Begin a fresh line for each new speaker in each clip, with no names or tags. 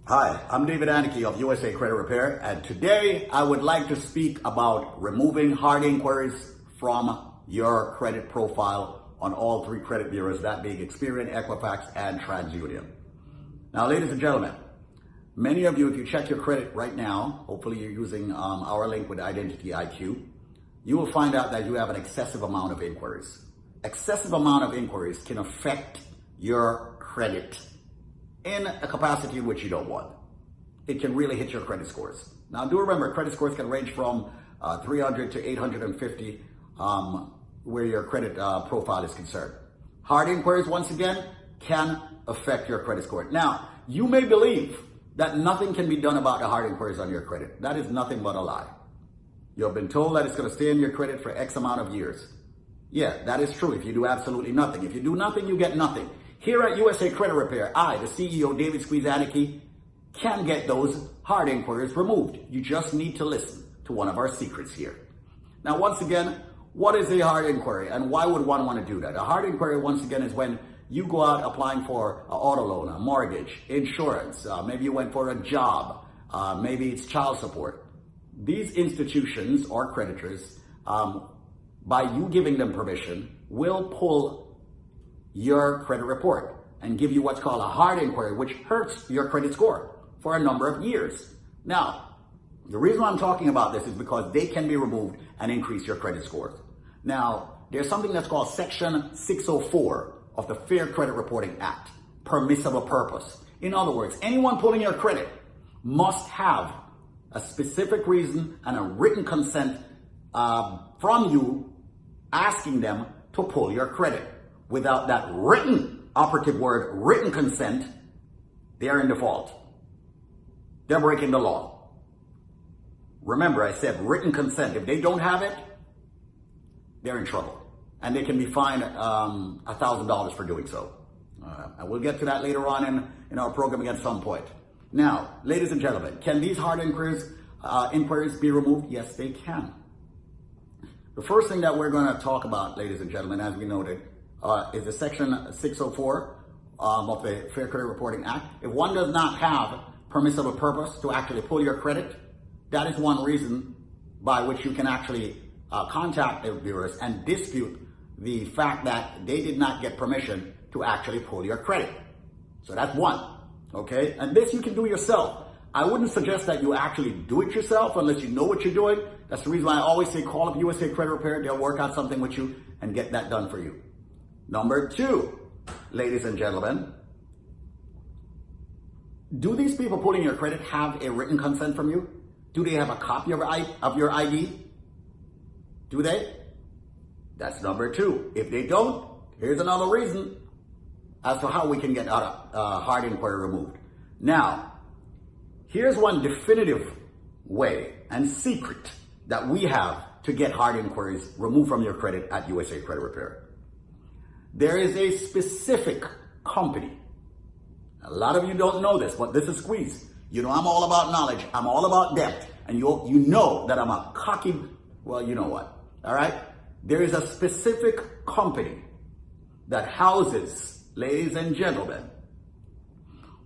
Hi, I'm David Annakie of USA Credit Repair, and today I would like to speak about removing hard inquiries from your credit profile on all three credit bureaus, that being Experian, Equifax, and TransUnion. Now, ladies and gentlemen, many of you, if you check your credit right now, hopefully you're using our link with Identity IQ, you will find out that you have an excessive amount of inquiries. Excessive amount of inquiries can affect your credit in a capacity in which you don't want. It can really hit your credit scores. Now, do remember, credit scores can range from 300 to 850 where your credit profile is concerned. Hard inquiries, once again, can affect your credit score. Now, you may believe that nothing can be done about the hard inquiries on your credit. That is nothing but a lie. You've been told that it's going to stay in your credit for X amount of years. Yeah, that is true if you do absolutely nothing. If you do nothing, you get nothing. Here at USA Credit Repair, I, the CEO, David Squeeze Annakie, can get those hard inquiries removed. You just need to listen to one of our secrets here. Now, once again, what is a hard inquiry and why would one want to do that? A hard inquiry, once again, is when you go out applying for an auto loan, a mortgage, insurance, maybe you went for a job, maybe it's child support. These institutions or creditors, by you giving them permission, will pull your credit report and give you what's called a hard inquiry, which hurts your credit score for a number of years. Now, the reason why I'm talking about this is because they can be removed and increase your credit scores. Now, there's something that's called Section 604 of the Fair Credit Reporting Act, permissible purpose. In other words, anyone pulling your credit must have a specific reason and a written consent from you asking them to pull your credit. Without that written, operative word, written consent, they are in default. They're breaking the law. Remember, I said written consent. If they don't have it, they're in trouble. And they can be fined $1,000 for doing so. And we'll get to that later on in our program at some point. Now, ladies and gentlemen, can these hard inquiries be removed? Yes, they can. The first thing that we're going to talk about, ladies and gentlemen, as we noted, is the Section 604 of the Fair Credit Reporting Act. If one does not have permissible purpose to actually pull your credit, that is one reason by which you can actually contact the bureaus and dispute the fact that they did not get permission to actually pull your credit. So that's one, okay? And this you can do yourself. I wouldn't suggest that you actually do it yourself unless you know what you're doing. That's the reason why I always say call up USA Credit Repair. They'll work out something with you and get that done for you. Number two, ladies and gentlemen, do these people pulling your credit have a written consent from you? Do they have a copy of your ID? Do they? That's number two. If they don't, here's another reason as to how we can get hard inquiry removed. Now, here's one definitive way and secret that we have to get hard inquiries removed from your credit at USA Credit Repair. There is a specific company. A lot of you don't know this, but this is Squeeze. You know I'm all about knowledge. I'm all about depth. And you know that I'm a cocky, well, you know what, all right? There is a specific company that houses, ladies and gentlemen,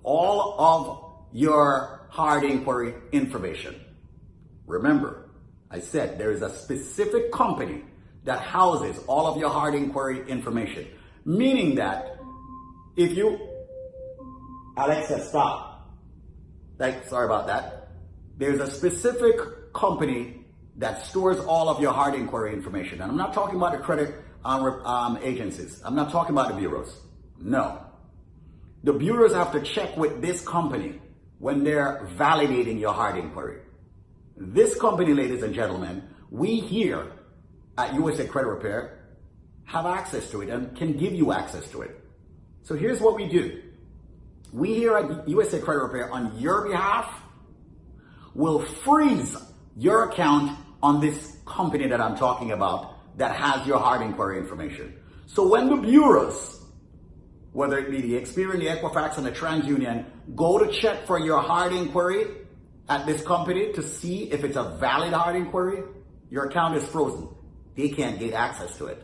all of your hard inquiry information. Remember, I said there is a specific company that houses all of your hard inquiry information. Meaning that if you, Alexa, stop. Sorry about that. There's a specific company that stores all of your hard inquiry information. And I'm not talking about the credit agencies. I'm not talking about the bureaus. No. The bureaus have to check with this company when they're validating your hard inquiry. This company, ladies and gentlemen, we here at USA Credit Repair have access to it and can give you access to it. So here's what we do. We here at USA Credit Repair, on your behalf, will freeze your account on this company that I'm talking about that has your hard inquiry information. So when the bureaus, whether it be the Experian, the Equifax, and the TransUnion, go to check for your hard inquiry at this company to see if it's a valid hard inquiry, your account is frozen. They can't get access to it.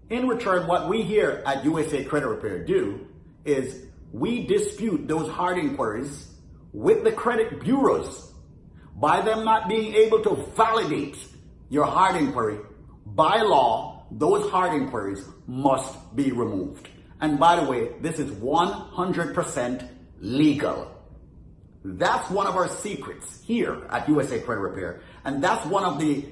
In return, what we here at USA Credit Repair do is we dispute those hard inquiries with the credit bureaus by them not being able to validate your hard inquiry. By law, those hard inquiries must be removed. And by the way, this is 100% legal. That's one of our secrets here at USA Credit Repair. And that's one of the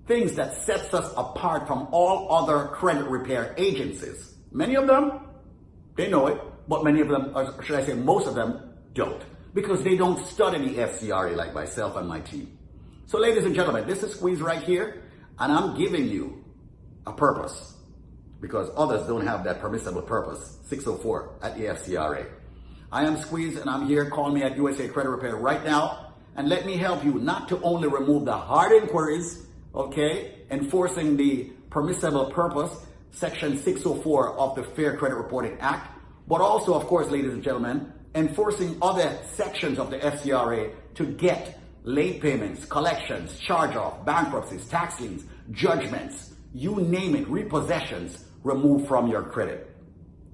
things that sets us apart from all other credit repair agencies. Many of them, they know it, but many of them, or should I say most of them, don't. Because they don't study the FCRA like myself and my team. So ladies and gentlemen, this is Squeeze right here, and I'm giving you a purpose because others don't have that permissible purpose, 604 at the FCRA. I am Squeeze and I'm here. Call me at USA Credit Repair right now and let me help you not to only remove the hard inquiries, okay, enforcing the permissible purpose, section 604 of the Fair Credit Reporting Act, but also, of course, ladies and gentlemen, enforcing other sections of the FCRA to get late payments, collections, charge-off, bankruptcies, tax liens, judgments, you name it, repossessions, removed from your credit.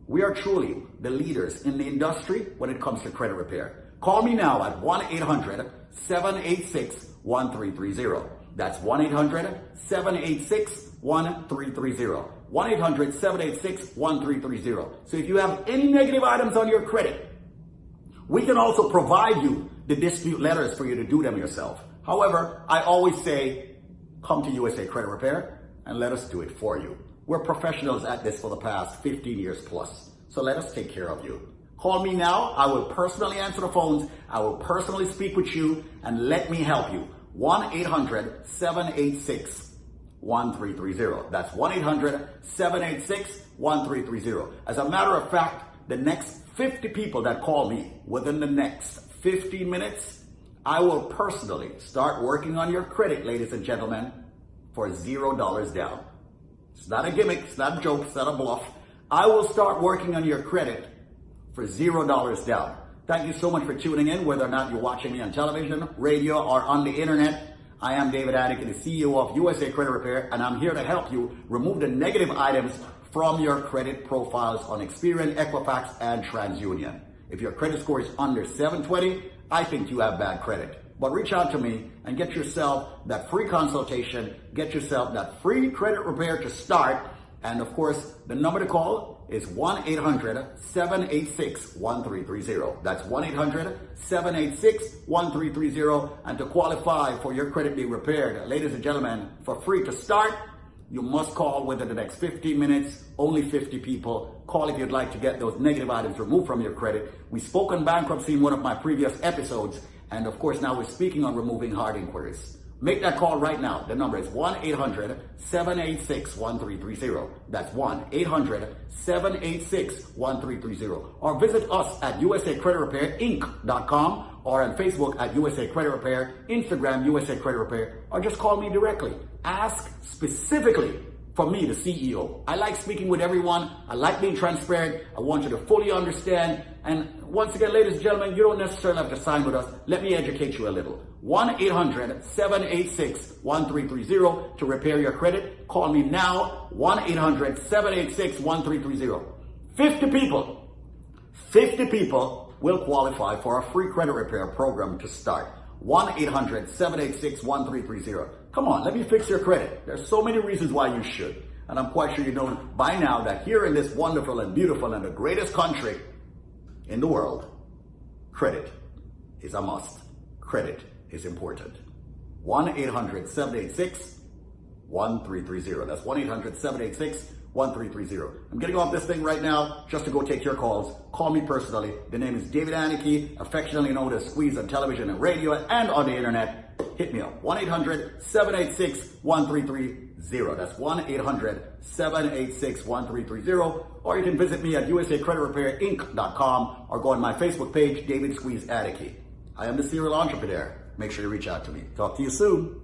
We are truly the leaders in the industry when it comes to credit repair. Call me now at 1-800-786-1330. That's 1-800-786-1330. 1-800-786-1330. So if you have any negative items on your credit, we can also provide you the dispute letters for you to do them yourself. However, I always say, come to USA Credit Repair and let us do it for you. We're professionals at this for the past 15 years plus. So let us take care of you. Call me now. I will personally answer the phones. I will personally speak with you and let me help you. 1-800-786-1330. That's 1-800-786-1330. As a matter of fact, the next 50 people that call me within the next 15 minutes, I will personally start working on your credit, ladies and gentlemen, for $0 down. It's not a gimmick, it's not a joke, it's not a bluff. I will start working on your credit for $0 down. Thank you so much for tuning in, whether or not you're watching me on television, radio, or on the internet. I am David Annakie, the CEO of USA Credit Repair, and I'm here to help you remove the negative items from your credit profiles on Experian, Equifax, and TransUnion. If your credit score is under 720, I think you have bad credit. But reach out to me and get yourself that free consultation, get yourself that free credit repair to start. And of course, the number to call is 1-800-786-1330. That's 1-800-786-1330. And to qualify for your credit being repaired, ladies and gentlemen, for free to start, you must call within the next 15 minutes, only 50 people. Call if you'd like to get those negative items removed from your credit. We spoke on bankruptcy in one of my previous episodes. And of course, now we're speaking on removing hard inquiries. Make that call right now. The number is 1-800-786-1330. That's 1-800-786-1330. Or visit us at usacreditrepairinc.com or on Facebook at USA Credit Repair, Instagram USA Credit Repair, or just call me directly. Ask specifically for me, the CEO. I like speaking with everyone. I like being transparent. I want you to fully understand. And once again, ladies and gentlemen, you don't necessarily have to sign with us. Let me educate you a little. 1-800-786-1330 to repair your credit. Call me now. 1-800-786-1330. 50 people will qualify for a free credit repair program to start. 1-800-786-1330. Come on, let me fix your credit. There's so many reasons why you should. And I'm quite sure you know by now that here in this wonderful and beautiful and the greatest country in the world, credit is a must. Credit is important. 1-800-786-1330. That's 1-800-786-1330. I'm getting off this thing right now just to go take your calls. Call me personally. The name is David Annakie, affectionately known as Squeeze on television and radio and on the internet. Hit me up. 1-800-786-1330. That's 1-800-786-1330. Or you can visit me at usacreditrepairinc.com or go on my Facebook page, David Squeeze Annakie. I am the serial entrepreneur. Make sure you reach out to me. Talk to you soon.